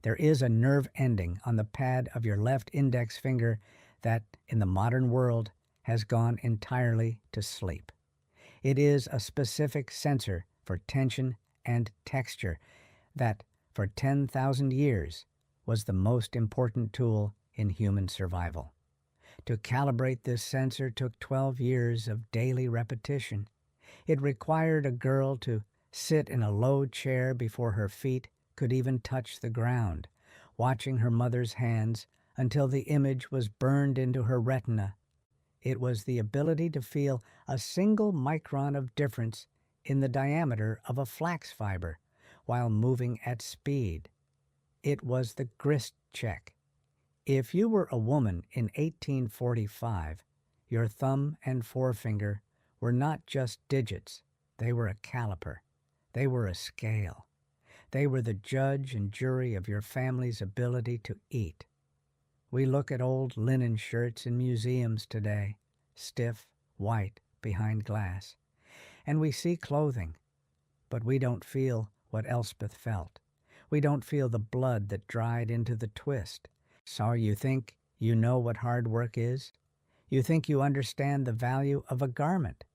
There is a nerve ending on the pad of your left index finger that, in the modern world, has gone entirely to sleep. It is a specific sensor for tension and texture that, for 10,000 years, was the most important tool in human survival. To calibrate this sensor took 12 years of daily repetition. It required a girl to sit in a low chair before her feet could even touch the ground, watching her mother's hands until the image was burned into her retina. It was the ability to feel a single micron of difference in the diameter of a flax fiber while moving at speed. It was the grist check. If you were a woman in 1845, your thumb and forefinger were not just digits. They were a caliper. They were a scale. They were the judge and jury of your family's ability to eat. We look at old linen shirts in museums today, stiff, white, behind glass, and we see clothing, but we don't feel what Elspeth felt. We don't feel the blood that dried into the twist. So you think you know what hard work is? You think you understand the value of a garment.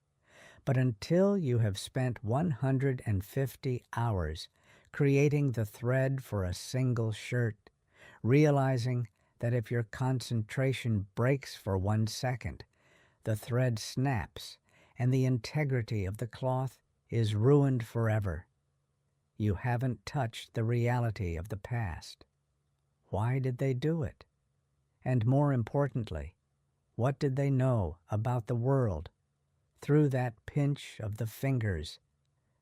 But until you have spent 150 hours creating the thread for a single shirt, realizing that if your concentration breaks for 1 second, the thread snaps and the integrity of the cloth is ruined forever, you haven't touched the reality of the past. Why did they do it? And more importantly, what did they know about the world through that pinch of the fingers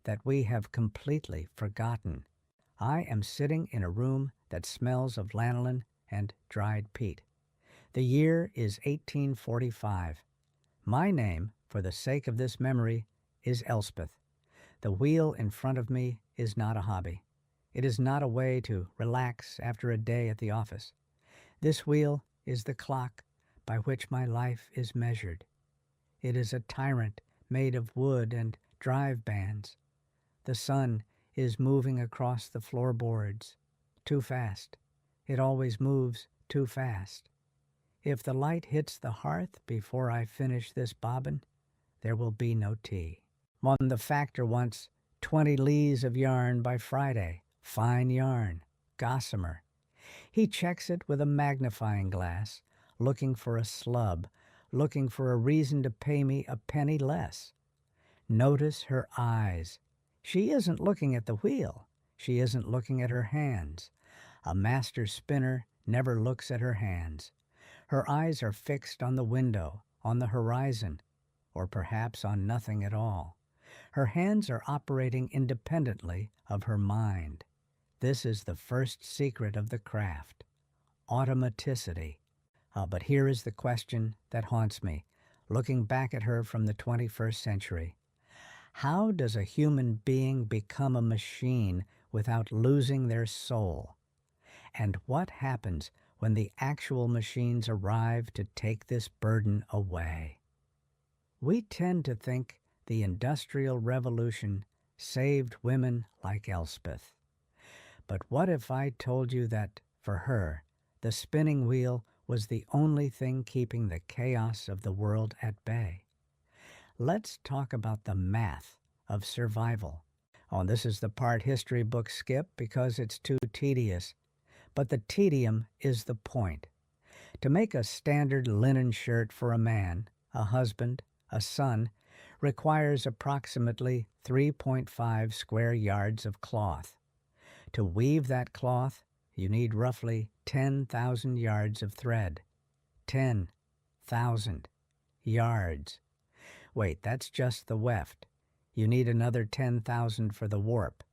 that we have completely forgotten? I am sitting in a room that smells of lanolin and dried peat. The year is 1845. My name, for the sake of this memory, is Elspeth. The wheel in front of me is not a hobby. It is not a way to relax after a day at the office. This wheel is the clock by which my life is measured. It is a tyrant made of wood and drive bands. The sun is moving across the floorboards. Too fast. It always moves too fast. If the light hits the hearth before I finish this bobbin, there will be no tea. One the factor wants 20 lees of yarn by Friday. Fine yarn. Gossamer. He checks it with a magnifying glass, looking for a slub, looking for a reason to pay me a penny less. Notice her eyes. She isn't looking at the wheel. She isn't looking at her hands. A master spinner never looks at her hands. Her eyes are fixed on the window, on the horizon, or perhaps on nothing at all. Her hands are operating independently of her mind. This is the first secret of the craft, automaticity. But here is the question that haunts me, looking back at her from the 21st century. How does a human being become a machine without losing their soul? And what happens when the actual machines arrive to take this burden away? We tend to think the Industrial Revolution saved women like Elspeth. But what if I told you that, for her, the spinning wheel was the only thing keeping the chaos of the world at bay? Let's talk about the math of survival. Oh, this is the part history books skip because it's too tedious. But the tedium is the point. To make a standard linen shirt for a man, a husband, a son, requires approximately 3.5 square yards of cloth. To weave that cloth, you need roughly 10,000 yards of thread. 10,000 yards. Wait, that's just the weft. You need another 10,000 for the warp.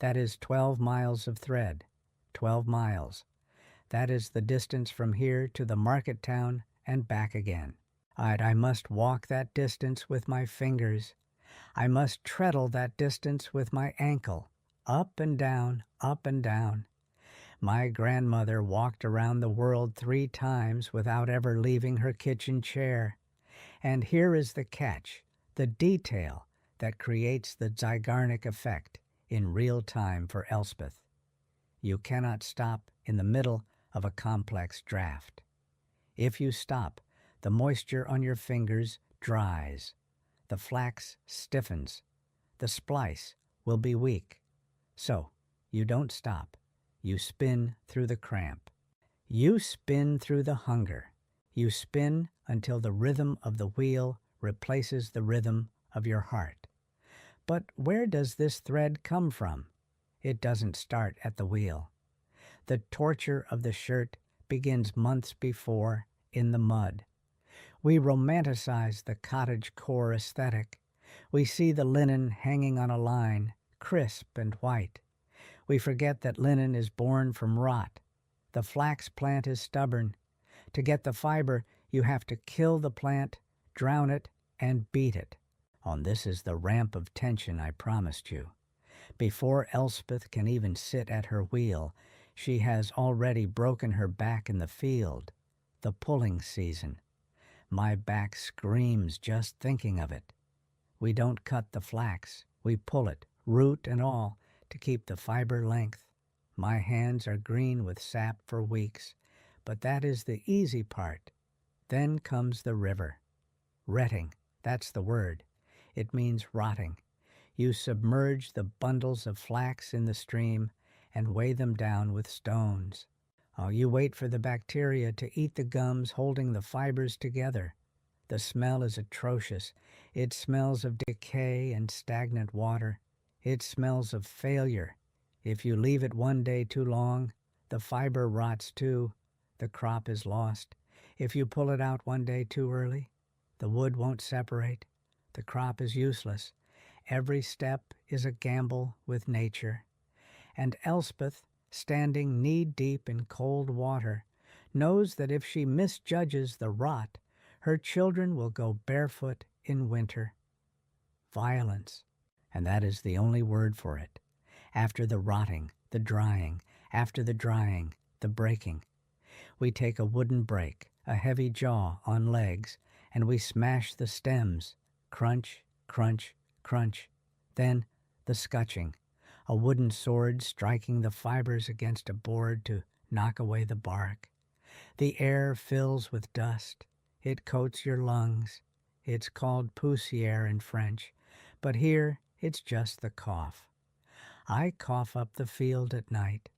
That is 12 miles of thread. 12 miles. That is the distance from here to the market town and back again. I must walk that distance with my fingers. I must treadle that distance with my ankle. Up and down, up and down. My grandmother walked around the world 3 times without ever leaving her kitchen chair. And here is the catch, the detail that creates the Zeigarnik effect in real time for Elspeth. You cannot stop in the middle of a complex draft. If you stop, the moisture on your fingers dries. The flax stiffens. The splice will be weak. So, you don't stop. You spin through the cramp. You spin through the hunger. You spin until the rhythm of the wheel replaces the rhythm of your heart. But where does this thread come from? It doesn't start at the wheel. The torture of the shirt begins months before in the mud. We romanticize the cottagecore aesthetic. We see the linen hanging on a line, crisp and white. We forget that linen is born from rot. The flax plant is stubborn. To get the fiber, you have to kill the plant, drown it, and beat it. This is the ramp of tension I promised you. Before Elspeth can even sit at her wheel, she has already broken her back in the field, the pulling season. My back screams just thinking of it. We don't cut the flax. We pull it, root and all, to keep the fiber length. My hands are green with sap for weeks, but that is the easy part. Then comes the river. Retting, that's the word. It means rotting. You submerge the bundles of flax in the stream and weigh them down with stones. You wait for the bacteria to eat the gums holding the fibers together. The smell is atrocious. It smells of decay and stagnant water. It smells of failure. If you leave it one day too long, the fiber rots too. The crop is lost. If you pull it out one day too early, the wood won't separate. The crop is useless. Every step is a gamble with nature. And Elspeth, standing knee-deep in cold water, knows that if she misjudges the rot, her children will go barefoot in winter. Violence, and that is the only word for it. After the rotting, the drying, after the drying, the breaking. We take a wooden brake, a heavy jaw on legs, and we smash the stems. Crunch, crunch, crunch. Then the scutching, a wooden sword striking the fibers against a board to knock away the bark. The air fills with dust. It coats your lungs. It's called poussière in French, but here it's just the cough. I cough up the field at night.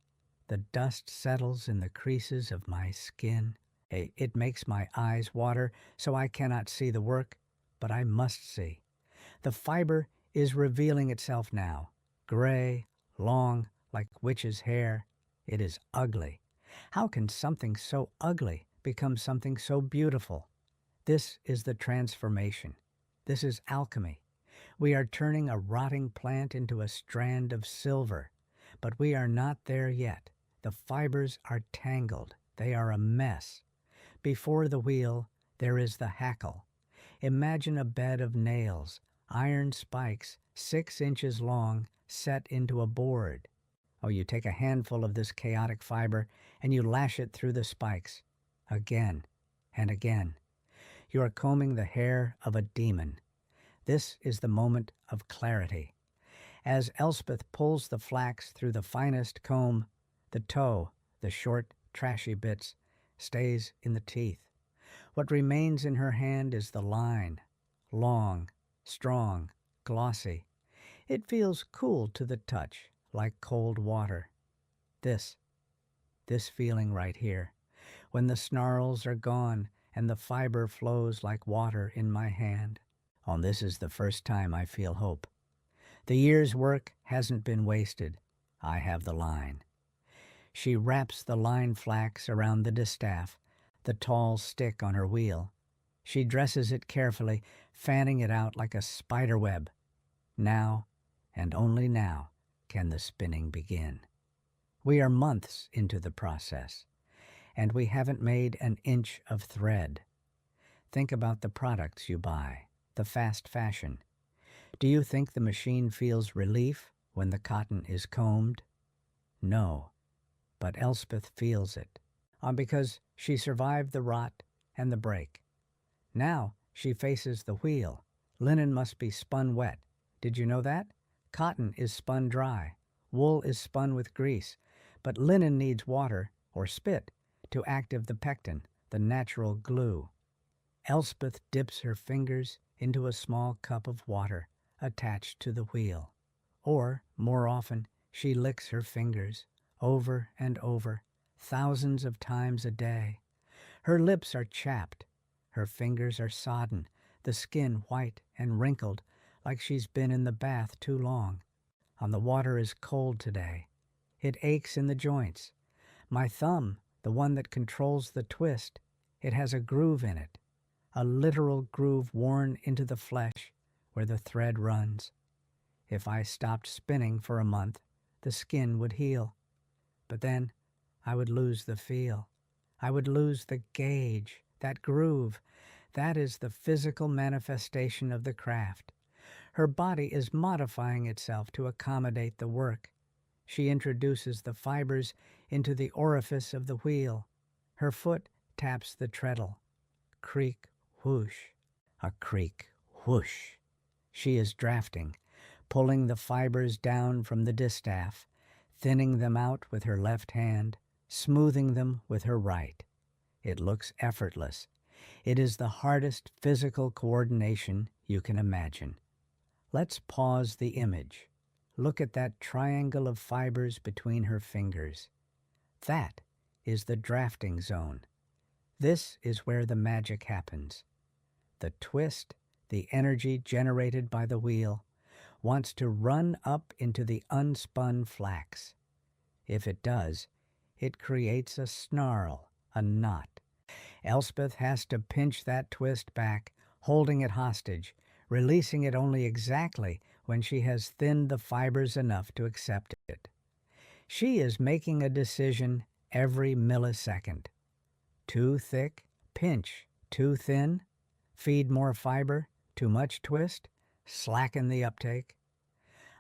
The dust settles in the creases of my skin. It makes my eyes water, so I cannot see the work, but I must see. The fiber is revealing itself now, gray, long, like witch's hair. It is ugly. How can something so ugly become something so beautiful? This is the transformation. This is alchemy. We are turning a rotting plant into a strand of silver, but we are not there yet. The fibers are tangled. They are a mess. Before the wheel, there is the hackle. Imagine a bed of nails, iron spikes 6 inches long, set into a board. You take a handful of this chaotic fiber and you lash it through the spikes, again and again. You are combing the hair of a demon. This is the moment of clarity. As Elspeth pulls the flax through the finest comb, the toe, the short, trashy bits, stays in the teeth. What remains in her hand is the line, long, strong, glossy. It feels cool to the touch, like cold water. This feeling right here, when the snarls are gone and the fiber flows like water in my hand. This is the first time I feel hope. The year's work hasn't been wasted. I have the line. She wraps the line flax around the distaff, the tall stick on her wheel. She dresses it carefully, fanning it out like a spider web. Now, and only now, can the spinning begin. We are months into the process, and we haven't made an inch of thread. Think about the products you buy, the fast fashion. Do you think the machine feels relief when the cotton is combed? No, but Elspeth feels it, because she survived the rot and the break. Now she faces the wheel. Linen must be spun wet. Did you know that? Cotton is spun dry. Wool is spun with grease. But linen needs water, or spit to active the pectin, the natural glue. Elspeth dips her fingers into a small cup of water attached to the wheel. Or, more often, she licks her fingers, over and over, thousands of times a day. Her lips are chapped, her fingers are sodden, the skin white and wrinkled like she's been in the bath too long. And the water is cold today. It aches in the joints. My thumb, the one that controls the twist, it has a groove in it, a literal groove worn into the flesh where the thread runs. If I stopped spinning for a month, the skin would heal. But then I would lose the feel. I would lose the gauge, that groove. That is the physical manifestation of the craft. Her body is modifying itself to accommodate the work. She introduces the fibers into the orifice of the wheel. Her foot taps the treadle. Creak, whoosh. A creak, whoosh. She is drafting, pulling the fibers down from the distaff, thinning them out with her left hand, smoothing them with her right. It looks effortless. It is the hardest physical coordination you can imagine. Let's pause the image. Look at that triangle of fibers between her fingers. That is the drafting zone. This is where the magic happens. The twist, the energy generated by the wheel, wants to run up into the unspun flax. If it does, it creates a snarl, a knot. Elspeth has to pinch that twist back, holding it hostage, releasing it only exactly when she has thinned the fibers enough to accept it. She is making a decision every millisecond. Too thick, pinch. Too thin, feed more fiber. Too much twist, slacken the uptake.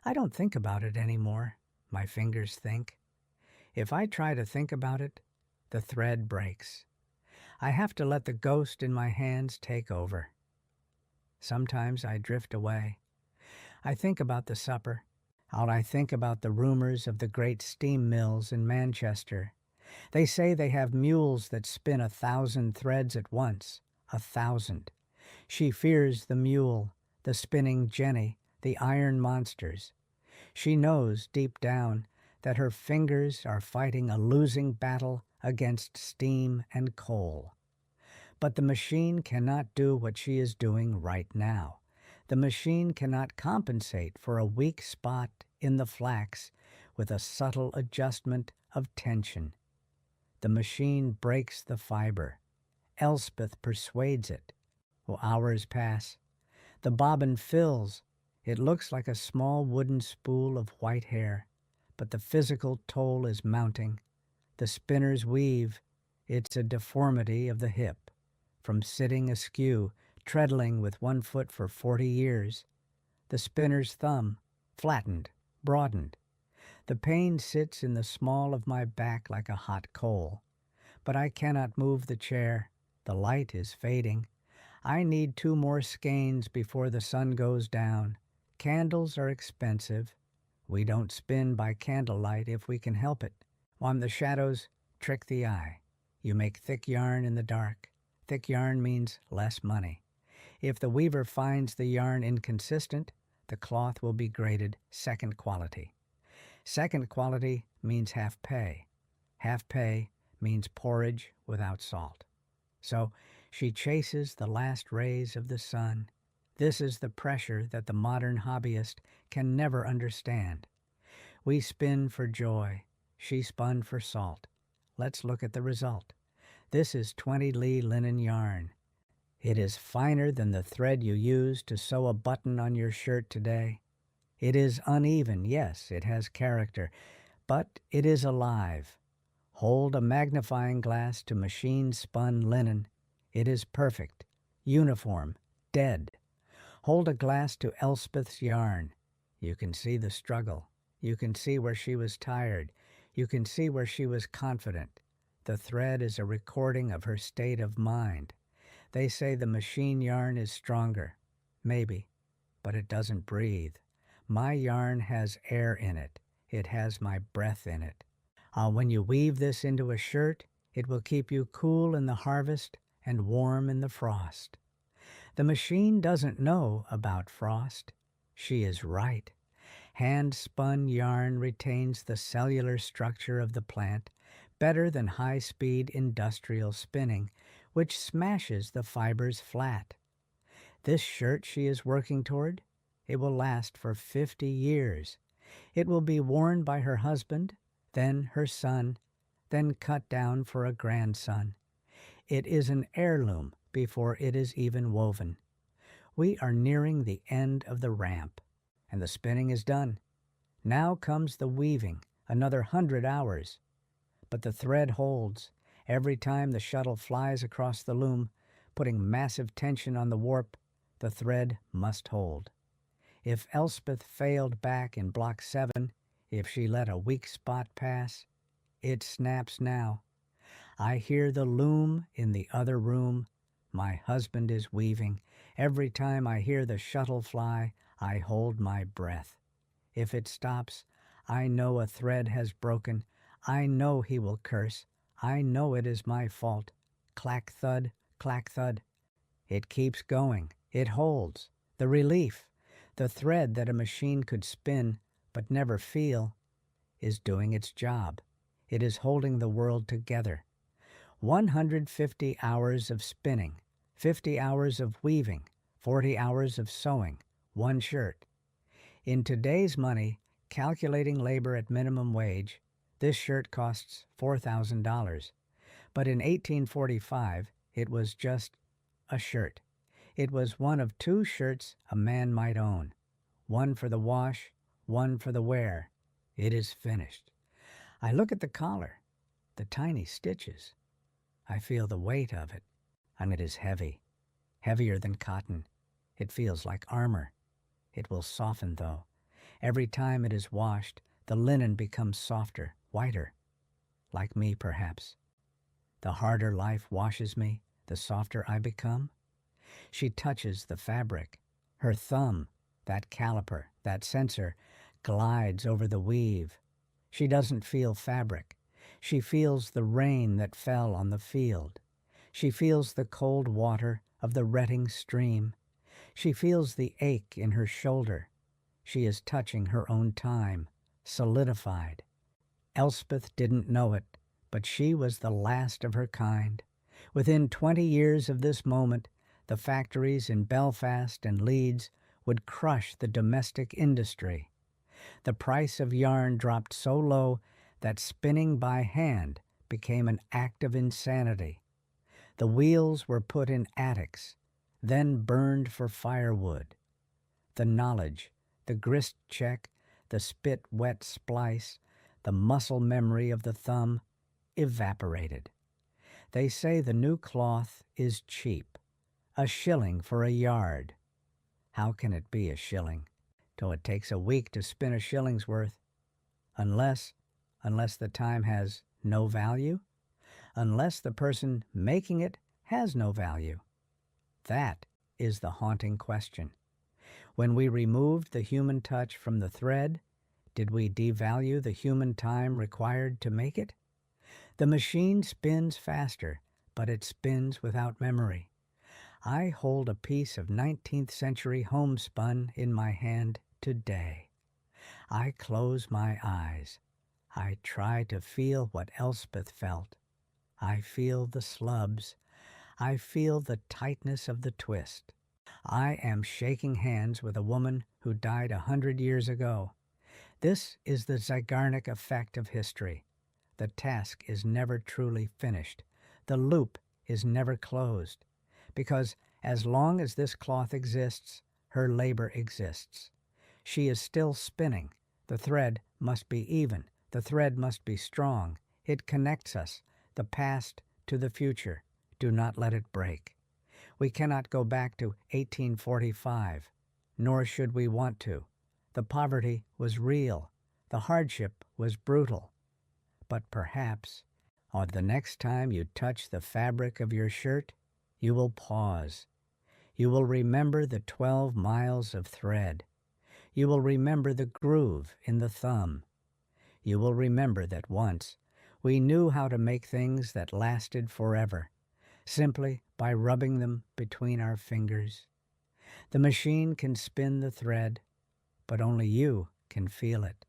I don't think about it anymore, my fingers think. If I try to think about it, the thread breaks. I have to let the ghost in my hands take over. Sometimes I drift away. I think about the supper. I think about the rumors of the great steam mills in Manchester. They say they have mules that spin 1,000 threads at once. 1,000. She fears the mule, the spinning jenny, the iron monsters. She knows deep down that her fingers are fighting a losing battle against steam and coal. But the machine cannot do what she is doing right now. The machine cannot compensate for a weak spot in the flax with a subtle adjustment of tension. The machine breaks the fiber. Elspeth persuades it. Hours pass. The bobbin fills. It looks like a small wooden spool of white hair, but the physical toll is mounting. The spinners weave. It's a deformity of the hip. From sitting askew, treadling with one foot for 40 years. The spinner's thumb, flattened, broadened. The pain sits in the small of my back like a hot coal. But I cannot move the chair. The light is fading. I need 2 more skeins before the sun goes down. Candles are expensive. We don't spin by candlelight if we can help it. On the shadows, trick the eye. You make thick yarn in the dark. Thick yarn means less money. If the weaver finds the yarn inconsistent, the cloth will be graded second quality. Second quality means half pay. Half pay means porridge without salt. So she chases the last rays of the sun. This is the pressure that the modern hobbyist can never understand. We spin for joy. She spun for salt. Let's look at the result. This is 20 Li linen yarn. It is finer than the thread you use to sew a button on your shirt today. It is uneven, yes, it has character, but it is alive. Hold a magnifying glass to machine-spun linen. It is perfect, uniform, dead. Hold a glass to Elspeth's yarn. You can see the struggle. You can see where she was tired. You can see where she was confident. The thread is a recording of her state of mind. They say the machine yarn is stronger. Maybe, but it doesn't breathe. My yarn has air in it. It has my breath in it. When you weave this into a shirt, it will keep you cool in the harvest and warm in the frost. The machine doesn't know about frost. She is right. Hand-spun yarn retains the cellular structure of the plant better than high-speed industrial spinning, which smashes the fibers flat. This shirt she is working toward, it will last for 50 years. It will be worn by her husband, then her son, then cut down for a grandson. It is an heirloom before it is even woven. We are nearing the end of the ramp, and the spinning is done. Now comes the weaving, another 100 hours. But the thread holds. Every time the shuttle flies across the loom, putting massive tension on the warp, the thread must hold. If Elspeth failed back in Block 7, if she let a weak spot pass, it snaps now. I hear the loom in the other room. My husband is weaving. Every time I hear the shuttle fly, I hold my breath. If it stops, I know a thread has broken. I know he will curse. I know it is my fault. Clack thud, clack thud. It keeps going. It holds. The relief, the thread that a machine could spin but never feel, is doing its job. It is holding the world together. 150 hours of spinning, 50 hours of weaving, 40 hours of sewing, one shirt. In today's money, calculating labor at minimum wage, this shirt costs $4,000. But in 1845, it was just a shirt. It was one of 2 shirts a man might own. One for the wash, one for the wear. It is finished. I look at the collar, the tiny stitches. I feel the weight of it, and it is heavy, heavier than cotton. It feels like armor. It will soften, though. Every time it is washed, the linen becomes softer, whiter. Like me, perhaps. The harder life washes me, the softer I become. She touches the fabric. Her thumb, that caliper, that sensor, glides over the weave. She doesn't feel fabric. She feels the rain that fell on the field. She feels the cold water of the retting stream. She feels the ache in her shoulder. She is touching her own time, solidified. Elspeth didn't know it, but she was the last of her kind. Within 20 years of this moment, the factories in Belfast and Leeds would crush the domestic industry. The price of yarn dropped so low that spinning by hand became an act of insanity. The wheels were put in attics, then burned for firewood. The knowledge, the grist check, the spit-wet splice, the muscle memory of the thumb evaporated. They say the new cloth is cheap, a shilling for a yard. How can it be a shilling, though it takes a week to spin a shilling's worth? Unless the time has no value? Unless the person making it has no value? That is the haunting question. When we removed the human touch from the thread, did we devalue the human time required to make it? The machine spins faster, but it spins without memory. I hold a piece of 19th century homespun in my hand today. I close my eyes. I try to feel what Elspeth felt. I feel the slubs. I feel the tightness of the twist. I am shaking hands with a woman who died 100 years ago. This is the Zeigarnik effect of history. The task is never truly finished. The loop is never closed. Because as long as this cloth exists, her labor exists. She is still spinning. The thread must be even. The thread must be strong. It connects us, the past to the future. Do not let it break. We cannot go back to 1845, nor should we want to. The poverty was real. The hardship was brutal. But perhaps, on the next time you touch the fabric of your shirt, you will pause. You will remember the 12 miles of thread. You will remember the groove in the thumb. you will remember that once we knew how to make things that lasted forever, simply by rubbing them between our fingers. The machine can spin the thread, but only you can feel it.